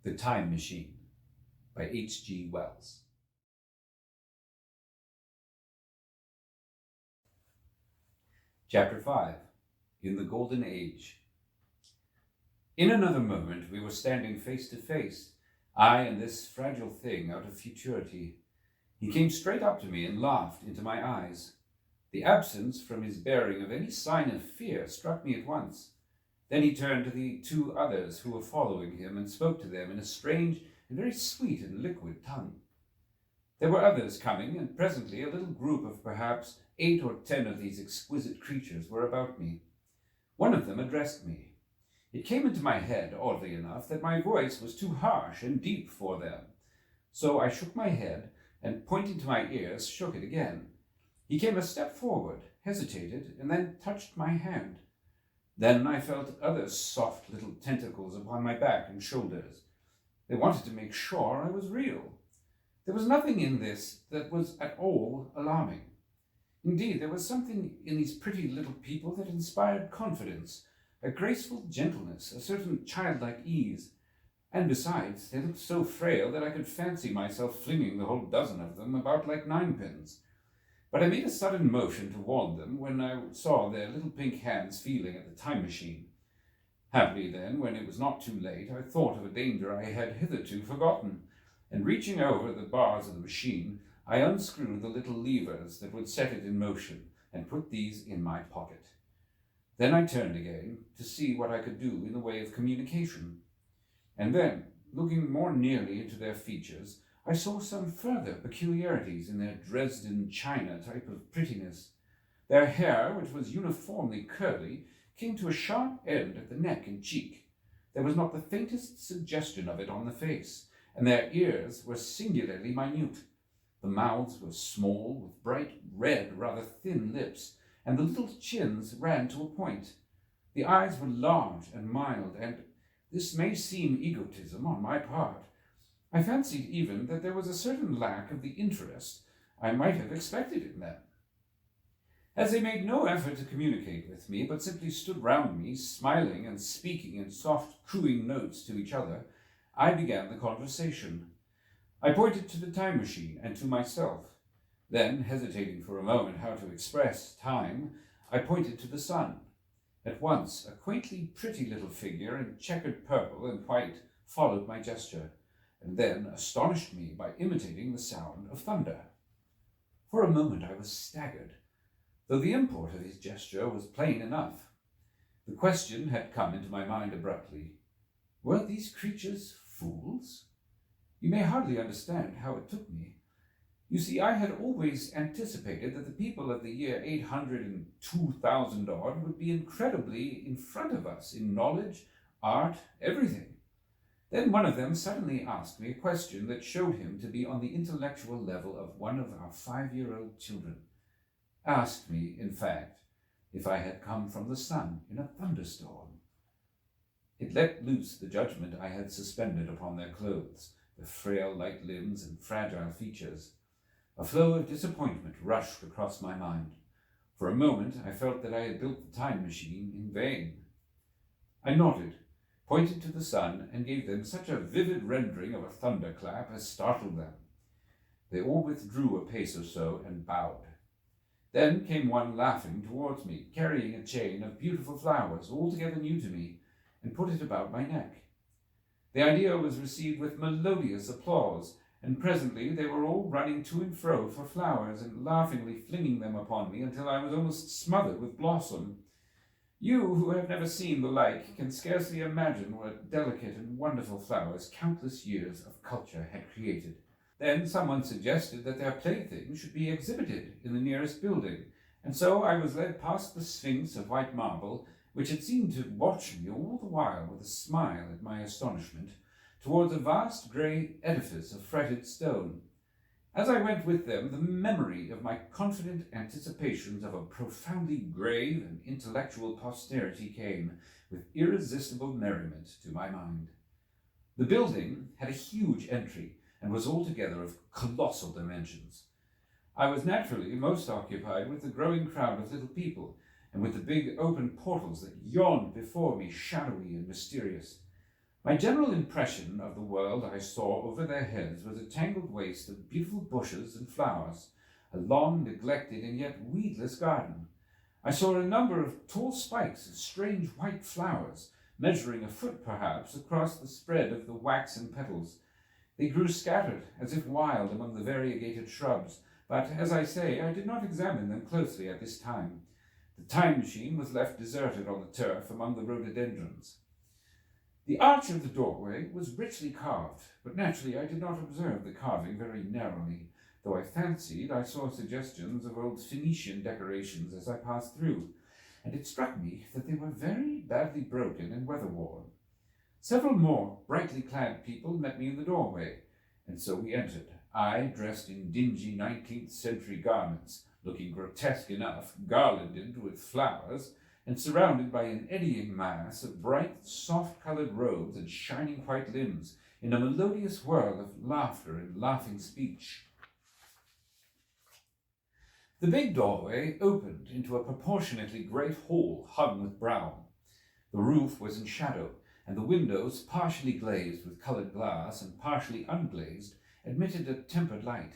The Time Machine by H.G Wells. Chapter 5. In the Golden Age. In another moment we were standing face to face, I and this fragile thing out of futurity. He came straight up to me and laughed into my eyes. The absence from his bearing of any sign of fear struck me at once. Then he turned to the two others who were following him and spoke to them in a strange and very sweet and liquid tongue. There were others coming, and presently a little group of perhaps 8 or 10 of these exquisite creatures were about me. One of them addressed me. It came into my head, oddly enough, that my voice was too harsh and deep for them. So I shook my head and, pointing to my ears, shook it again. He came a step forward, hesitated, and then touched my hand. Then I felt other soft little tentacles upon my back and shoulders. They wanted to make sure I was real. There was nothing in this that was at all alarming. Indeed, there was something in these pretty little people that inspired confidence, a graceful gentleness, a certain childlike ease. And besides, they looked so frail that I could fancy myself flinging the whole dozen of them about like ninepins. But I made a sudden motion to warn them when I saw their little pink hands feeling at the time machine. Happily then, when it was not too late, I thought of a danger I had hitherto forgotten, and reaching over the bars of the machine, I unscrewed the little levers that would set it in motion, and put these in my pocket. Then I turned again to see what I could do in the way of communication. And then, looking more nearly into their features, I saw some further peculiarities in their Dresden china type of prettiness. Their hair, which was uniformly curly, came to a sharp end at the neck and cheek. There was not the faintest suggestion of it on the face, and their ears were singularly minute. The mouths were small, with bright red, rather thin lips, and the little chins ran to a point. The eyes were large and mild, and this may seem egotism on my part. I fancied even that there was a certain lack of the interest I might have expected in them. As they made no effort to communicate with me, but simply stood round me, smiling and speaking in soft, cooing notes to each other, I began the conversation. I pointed to the time machine and to myself. Then, hesitating for a moment how to express time, I pointed to the sun. At once, a quaintly pretty little figure in checkered purple and white followed my gesture, and then astonished me by imitating the sound of thunder. For a moment I was staggered, though the import of his gesture was plain enough. The question had come into my mind abruptly. Were these creatures fools? You may hardly understand how it took me. You see, I had always anticipated that the people of the year 802,000 odd would be incredibly in front of us in knowledge, art, everything. Then one of them suddenly asked me a question that showed him to be on the intellectual level of one of our 5-year-old children. Asked me, in fact, if I had come from the sun in a thunderstorm. It let loose the judgment I had suspended upon their clothes, their frail, light limbs and fragile features. A flow of disappointment rushed across my mind. For a moment I felt that I had built the time machine in vain. I nodded, pointed to the sun, and gave them such a vivid rendering of a thunderclap as startled them. They all withdrew a pace or so and bowed. Then came one laughing towards me, carrying a chain of beautiful flowers, altogether new to me, and put it about my neck. The idea was received with melodious applause, and presently they were all running to and fro for flowers and laughingly flinging them upon me until I was almost smothered with blossom. You, who have never seen the like, can scarcely imagine what delicate and wonderful flowers countless years of culture had created. Then someone suggested that their playthings should be exhibited in the nearest building, and so I was led past the Sphinx of white marble, which had seemed to watch me all the while with a smile at my astonishment, towards a vast grey edifice of fretted stone. As I went with them, the memory of my confident anticipations of a profoundly grave and intellectual posterity came with irresistible merriment to my mind. The building had a huge entry, and was altogether of colossal dimensions. I was naturally most occupied with the growing crowd of little people, and with the big open portals that yawned before me, shadowy and mysterious. My general impression of the world I saw over their heads was a tangled waste of beautiful bushes and flowers, a long, neglected, and yet weedless garden. I saw a number of tall spikes of strange white flowers, measuring a foot perhaps, across the spread of the waxen petals. They grew scattered, as if wild, among the variegated shrubs, but, as I say, I did not examine them closely at this time. The time machine was left deserted on the turf among the rhododendrons. The arch of the doorway was richly carved, but naturally I did not observe the carving very narrowly, though I fancied I saw suggestions of old Phoenician decorations as I passed through, and it struck me that they were very badly broken and weather-worn. Several more brightly clad people met me in the doorway, and so we entered, I dressed in dingy 19th-century garments, looking grotesque enough, garlanded with flowers, and surrounded by an eddying mass of bright, soft-coloured robes and shining white limbs, in a melodious whirl of laughter and laughing speech. The big doorway opened into a proportionately great hall hung with brown. The roof was in shadow, and the windows, partially glazed with coloured glass and partially unglazed, admitted a tempered light.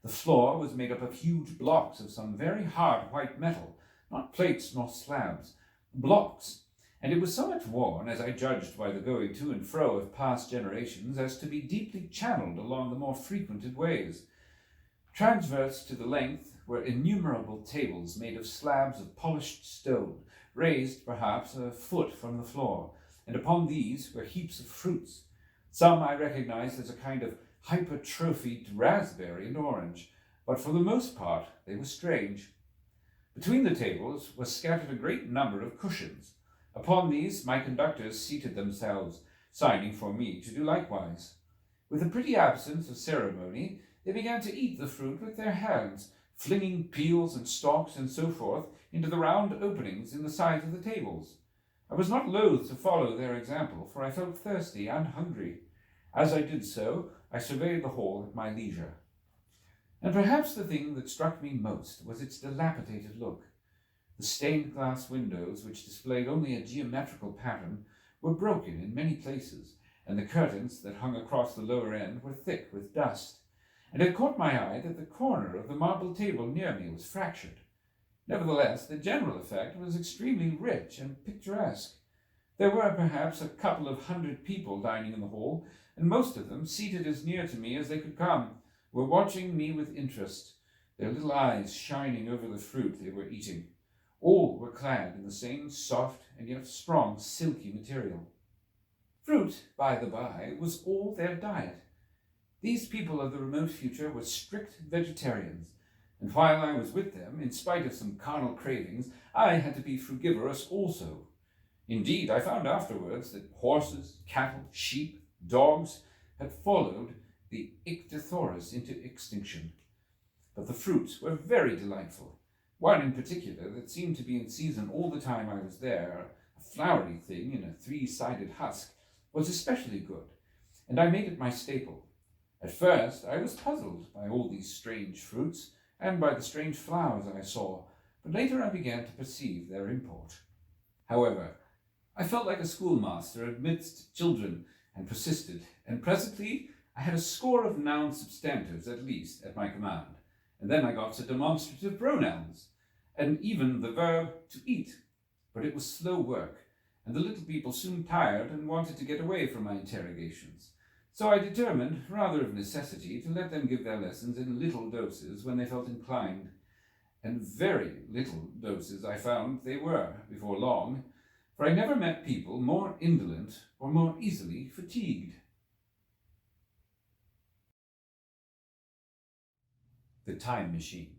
The floor was made up of huge blocks of some very hard white metal, not plates nor slabs, blocks, and it was so much worn, as I judged by the going to and fro of past generations, as to be deeply channeled along the more frequented ways. Transverse to the length were innumerable tables made of slabs of polished stone, raised perhaps a foot from the floor, and upon these were heaps of fruits. Some I recognized as a kind of hypertrophied raspberry and orange, but for the most part they were strange. Between the tables was scattered a great number of cushions. Upon these my conductors seated themselves, signing for me to do likewise. With a pretty absence of ceremony, they began to eat the fruit with their hands, flinging peels and stalks and so forth into the round openings in the sides of the tables. I was not loath to follow their example, for I felt thirsty and hungry. As I did so, I surveyed the hall at my leisure. And perhaps the thing that struck me most was its dilapidated look. The stained glass windows, which displayed only a geometrical pattern, were broken in many places, and the curtains that hung across the lower end were thick with dust, and it caught my eye that the corner of the marble table near me was fractured. Nevertheless, the general effect was extremely rich and picturesque. There were perhaps a couple of 100 people dining in the hall, and most of them, seated as near to me as they could come, were watching me with interest, their little eyes shining over the fruit they were eating. All were clad in the same soft and yet strong silky material. Fruit, by the by, was all their diet. These people of the remote future were strict vegetarians, and while I was with them, in spite of some carnal cravings, I had to be frugivorous also. Indeed, I found afterwards that horses, cattle, sheep, dogs had followed the Ichthyosaurus into extinction. But the fruits were very delightful. One in particular that seemed to be in season all the time I was there, a flowery thing in a 3-sided husk, was especially good, and I made it my staple. At first I was puzzled by all these strange fruits, and by the strange flowers I saw, but later I began to perceive their import. However, I felt like a schoolmaster amidst children, and persisted, and presently I had a score of noun substantives at least at my command, and then I got to demonstrative pronouns, and even the verb to eat. But it was slow work, and the little people soon tired and wanted to get away from my interrogations. So I determined, rather of necessity, to let them give their lessons in little doses when they felt inclined. And very little doses I found they were before long, for I never met people more indolent or more easily fatigued. The Time Machine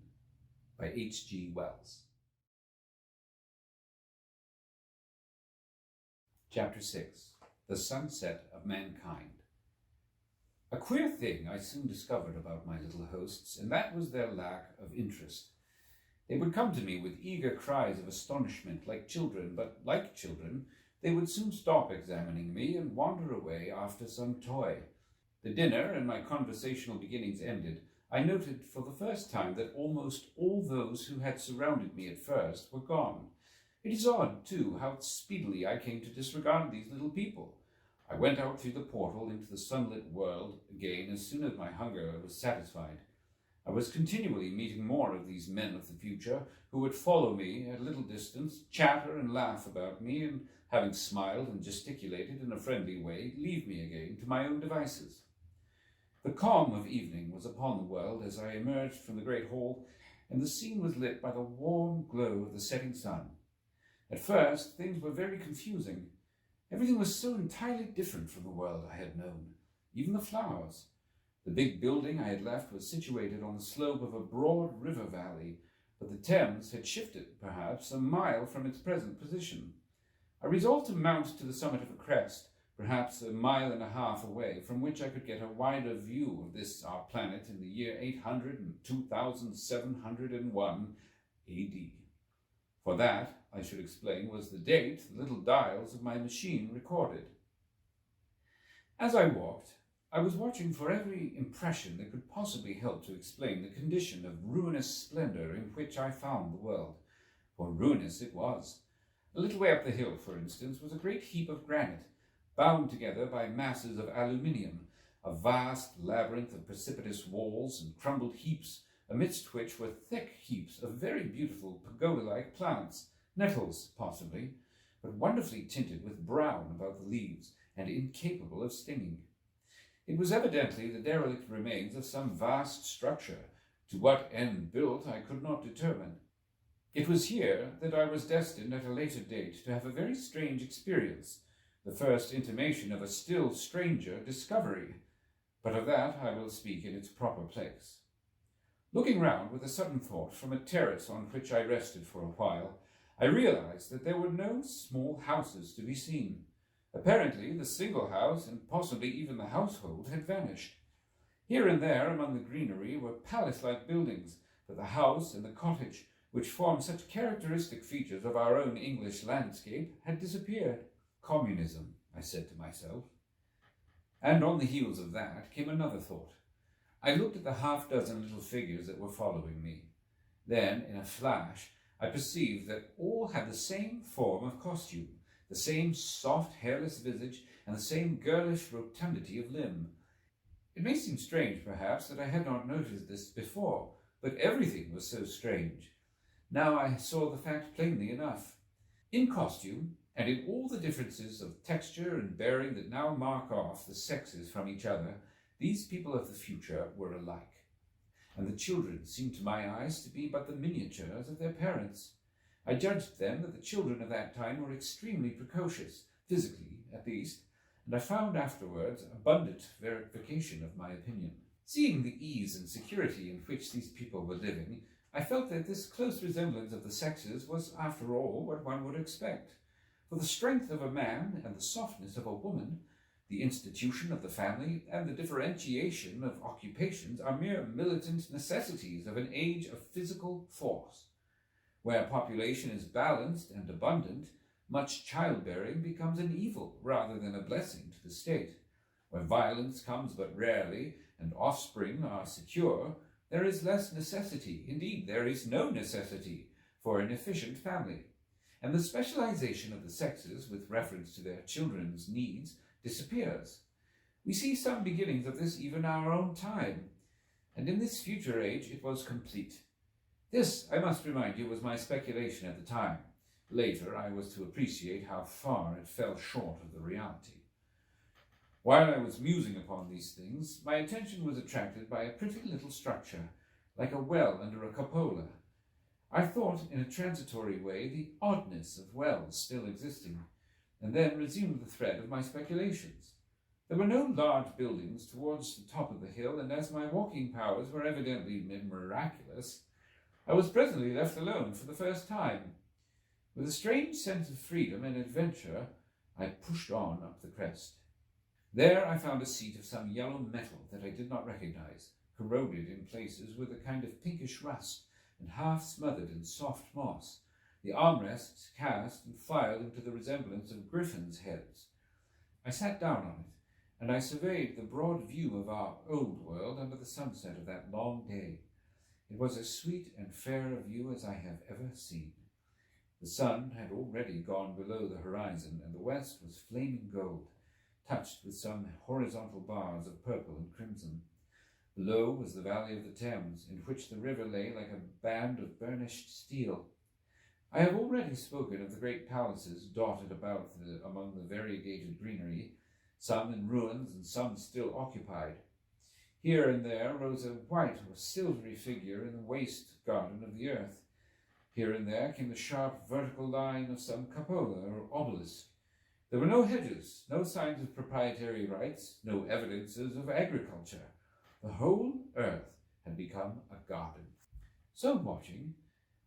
by H.G Wells. Chapter 6. The Sunset of Mankind. A queer thing I soon discovered about my little hosts, and that was their lack of interest. They would come to me with eager cries of astonishment like children, but like children, they would soon stop examining me and wander away after some toy. The dinner and my conversational beginnings ended, I noted for the first time that almost all those who had surrounded me at first were gone. It is odd, too, how speedily I came to disregard these little people. I went out through the portal into the sunlit world again as soon as my hunger was satisfied. I was continually meeting more of these men of the future who would follow me at a little distance, chatter and laugh about me, and having smiled and gesticulated in a friendly way, leave me again to my own devices. The calm of evening was upon the world as I emerged from the great hall, and the scene was lit by the warm glow of the setting sun. At first, things were very confusing. Everything was so entirely different from the world I had known, even the flowers. The big building I had left was situated on the slope of a broad river valley, but the Thames had shifted, perhaps, a mile from its present position. I resolved to mount to the summit of a crest, perhaps a mile and a half away, from which I could get a wider view of this our planet in the year 800 and 2701 A.D. For that, I should explain, was the date the little dials of my machine recorded. As I walked, I was watching for every impression that could possibly help to explain the condition of ruinous splendor in which I found the world. For ruinous it was. A little way up the hill, for instance, was a great heap of granite, bound together by masses of aluminium, a vast labyrinth of precipitous walls and crumbled heaps, amidst which were thick heaps of very beautiful pagoda-like plants, nettles possibly, but wonderfully tinted with brown about the leaves and incapable of stinging. It was evidently the derelict remains of some vast structure. To what end built I could not determine. It was here that I was destined at a later date to have a very strange experience, the first intimation of a still stranger discovery, but of that I will speak in its proper place. Looking round with a sudden thought from a terrace on which I rested for a while, I realized that there were no small houses to be seen. Apparently the single house, and possibly even the household, had vanished. Here and there among the greenery were palace-like buildings, but the house and the cottage, which form such characteristic features of our own English landscape, had disappeared. Communism, I said to myself. And on the heels of that came another thought. I looked at the half-dozen little figures that were following me. Then, in a flash, I perceived that all had the same form of costume, the same soft, hairless visage, and the same girlish rotundity of limb. It may seem strange, perhaps, that I had not noticed this before, but everything was so strange. Now I saw the fact plainly enough. In costume, and in all the differences of texture and bearing that now mark off the sexes from each other, these people of the future were alike, and the children seemed to my eyes to be but the miniatures of their parents. I judged then that the children of that time were extremely precocious, physically at least, and I found afterwards abundant verification of my opinion. Seeing the ease and security in which these people were living, I felt that this close resemblance of the sexes was, after all, what one would expect. For the strength of a man and the softness of a woman, the institution of the family and the differentiation of occupations are mere militant necessities of an age of physical force. Where population is balanced and abundant, much childbearing becomes an evil rather than a blessing to the state. Where violence comes but rarely and offspring are secure, there is less necessity, indeed there is no necessity, for an efficient family. And the specialization of the sexes with reference to their children's needs disappears. We see some beginnings of this even in our own time, and in this future age it was complete. This, I must remind you, was my speculation at the time. Later, I was to appreciate how far it fell short of the reality. While I was musing upon these things, my attention was attracted by a pretty little structure, like a well under a cupola. I thought, in a transitory way, the oddness of wells still existing, and then resumed the thread of my speculations. There were no large buildings towards the top of the hill, and as my walking powers were evidently miraculous, I was presently left alone for the first time. With a strange sense of freedom and adventure, I pushed on up the crest. There I found a seat of some yellow metal that I did not recognize, corroded in places with a kind of pinkish rust, and half smothered in soft moss, the armrests cast and filed into the resemblance of griffins' heads. I sat down on it, and I surveyed the broad view of our old world under the sunset of that long day. It was as sweet and fair a view as I have ever seen. The sun had already gone below the horizon, and the west was flaming gold. touched with some horizontal bars of purple and crimson. Below was the valley of the Thames, in which the river lay like a band of burnished steel. I have already spoken of the great palaces dotted about among the variegated greenery, some in ruins and some still occupied. Here and there rose a white or silvery figure in the waste garden of the earth. Here and there came the sharp vertical line of some cupola or obelisk. There were no hedges, no signs of proprietary rights, no evidences of agriculture. The whole earth had become a garden. So watching,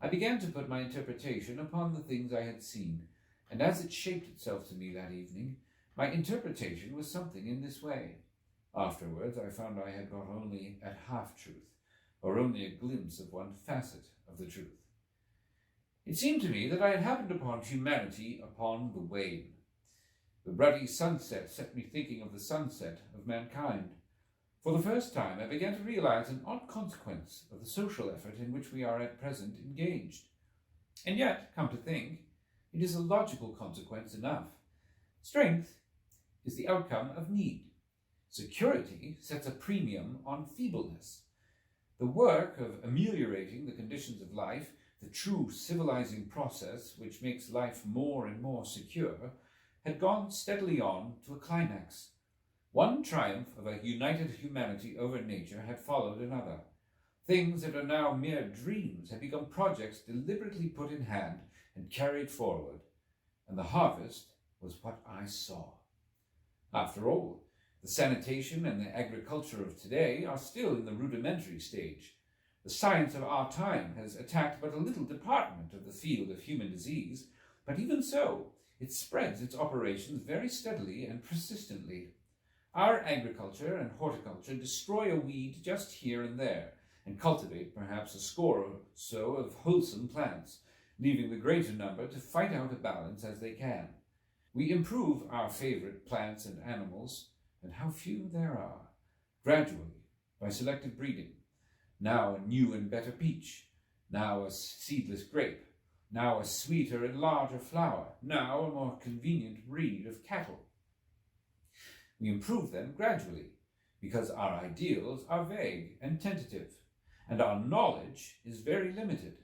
I began to put my interpretation upon the things I had seen, and as it shaped itself to me that evening, my interpretation was something in this way. Afterwards, I found I had got only at half-truth, or only a glimpse of one facet of the truth. It seemed to me that I had happened upon humanity upon the wane. The ruddy sunset set me thinking of the sunset of mankind. For the first time, I began to realize an odd consequence of the social effort in which we are at present engaged. And yet, come to think, it is a logical consequence enough. Strength is the outcome of need. Security sets a premium on feebleness. The work of ameliorating the conditions of life, the true civilizing process which makes life more and more secure, had gone steadily on to a climax. One triumph of a united humanity over nature had followed another. Things that are now mere dreams had become projects deliberately put in hand and carried forward, and the harvest was what I saw. After all, the sanitation and the agriculture of today are still in the rudimentary stage. The science of our time has attacked but a little department of the field of human disease, but even so, it spreads its operations very steadily and persistently. Our agriculture and horticulture destroy a weed just here and there, and cultivate perhaps a score or so of wholesome plants, leaving the greater number to fight out a balance as they can. We improve our favorite plants and animals, and how few there are, gradually, by selective breeding. Now a new and better peach, now a seedless grape, now a sweeter and larger flower, now a more convenient breed of cattle. We improve them gradually, because our ideals are vague and tentative, and our knowledge is very limited,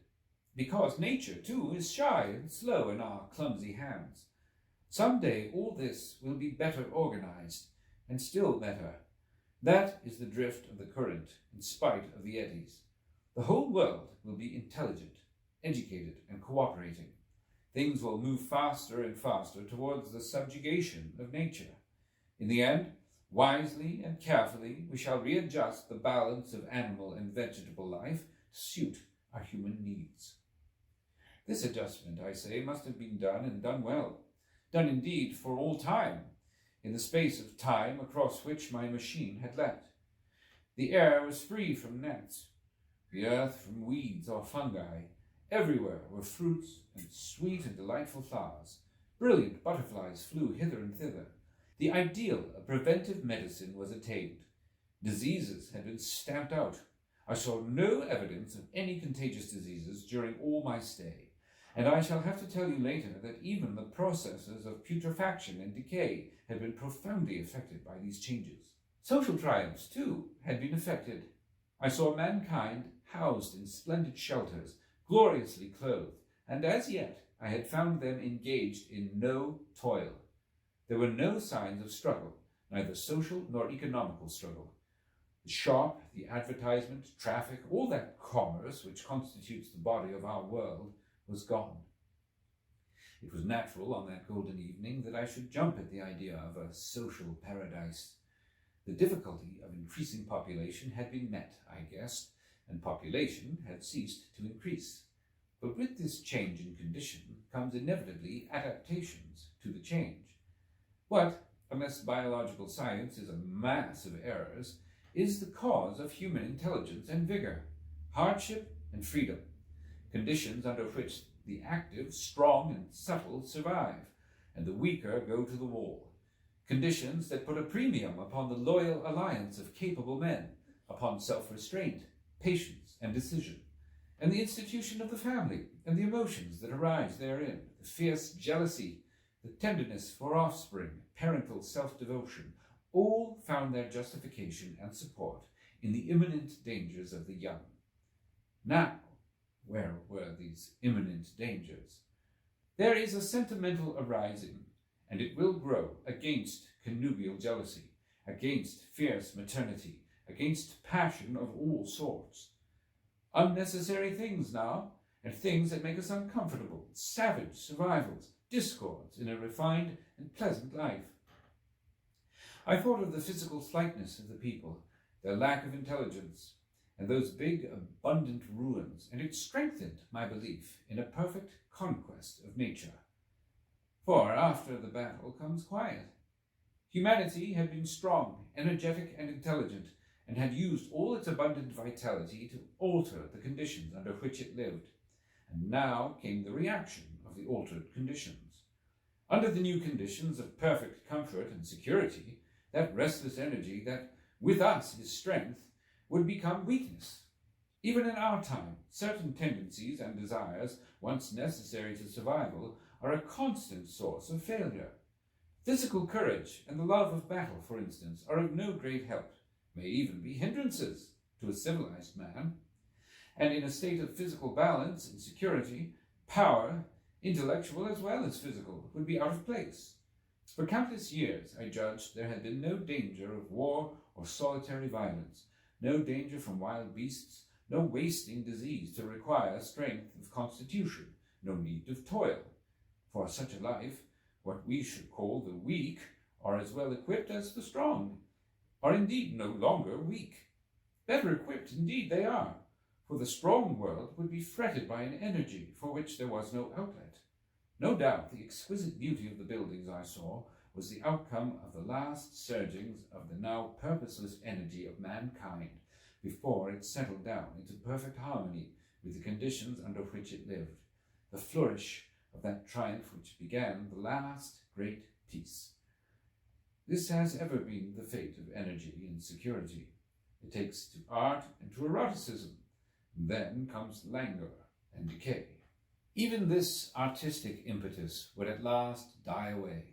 because nature, too, is shy and slow in our clumsy hands. Some day all this will be better organized, and still better. That is the drift of the current, in spite of the eddies. The whole world will be intelligent, educated, and cooperating. Things will move faster and faster towards the subjugation of nature. In the end, wisely and carefully, we shall readjust the balance of animal and vegetable life to suit our human needs. This adjustment, I say, must have been done, and done well, done indeed for all time, in the space of time across which my machine had leapt. The air was free from gnats, the earth from weeds or fungi. Everywhere were fruits and sweet and delightful flowers. Brilliant butterflies flew hither and thither. The ideal of preventive medicine was attained. Diseases had been stamped out. I saw no evidence of any contagious diseases during all my stay, and I shall have to tell you later that even the processes of putrefaction and decay had been profoundly affected by these changes. Social triumphs, too, had been effected. I saw mankind housed in splendid shelters, gloriously clothed, and as yet I had found them engaged in no toil. There were no signs of struggle, neither social nor economical struggle. The shop, the advertisement, traffic, all that commerce which constitutes the body of our world was gone. It was natural on that golden evening that I should jump at the idea of a social paradise. The difficulty of increasing population had been met, I guessed, and population had ceased to increase. But with this change in condition comes inevitably adaptations to the change. What, unless biological science is a mass of errors, is the cause of human intelligence and vigor, hardship and freedom, conditions under which the active, strong, and subtle survive, and the weaker go to the wall, conditions that put a premium upon the loyal alliance of capable men, upon self-restraint, patience, and decision, and the institution of the family, and the emotions that arise therein, the fierce jealousy, the tenderness for offspring, parental self-devotion, all found their justification and support in the imminent dangers of the young. Now, where were these imminent dangers? There is a sentimental arising, and it will grow, against connubial jealousy, against fierce maternity, against passion of all sorts. Unnecessary things now, and things that make us uncomfortable, savage survivals, discords in a refined and pleasant life. I thought of the physical slightness of the people, their lack of intelligence, and those big, abundant ruins, and it strengthened my belief in a perfect conquest of nature. For after the battle comes quiet. Humanity had been strong, energetic, and intelligent, and had used all its abundant vitality to alter the conditions under which it lived. And now came the reaction of the altered conditions. Under the new conditions of perfect comfort and security, that restless energy that, with us, is strength, would become weakness. Even in our time, certain tendencies and desires, once necessary to survival, are a constant source of failure. Physical courage and the love of battle, for instance, are of no great help, may even be hindrances to a civilized man. And in a state of physical balance and security, power, intellectual as well as physical, would be out of place. For countless years, I judged, there had been no danger of war or solitary violence, no danger from wild beasts, no wasting disease to require strength of constitution, no need of toil. For such a life, what we should call the weak are as well equipped as the strong, are indeed no longer weak. Better equipped indeed they are, for the strong world would be fretted by an energy for which there was no outlet. No doubt the exquisite beauty of the buildings I saw was the outcome of the last surgings of the now purposeless energy of mankind before it settled down into perfect harmony with the conditions under which it lived, the flourish of that triumph which began the last great peace. This has ever been the fate of energy and security. It takes to art and to eroticism, and then comes languor and decay. Even this artistic impetus would at last die away,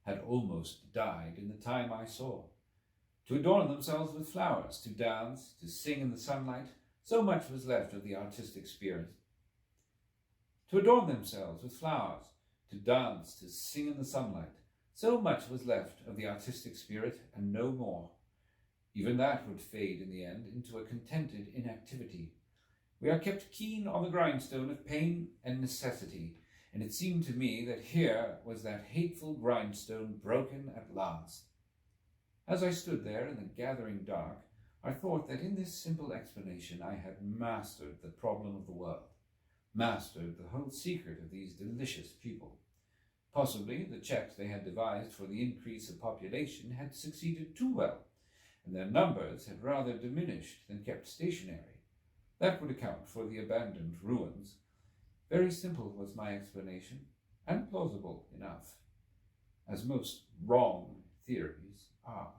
had almost died in the time I saw. To adorn themselves with flowers, to dance, to sing in the sunlight, so much was left of the artistic spirit. To adorn themselves with flowers, to dance, to sing in the sunlight, so much was left of the artistic spirit, and no more. Even that would fade in the end into a contented inactivity. We are kept keen on the grindstone of pain and necessity, and it seemed to me that here was that hateful grindstone broken at last. As I stood there in the gathering dark, I thought that in this simple explanation I had mastered the problem of the world, mastered the whole secret of these delicious people. Possibly the checks they had devised for the increase of population had succeeded too well, and their numbers had rather diminished than kept stationary. That would account for the abandoned ruins. Very simple was my explanation, and plausible enough, as most wrong theories are.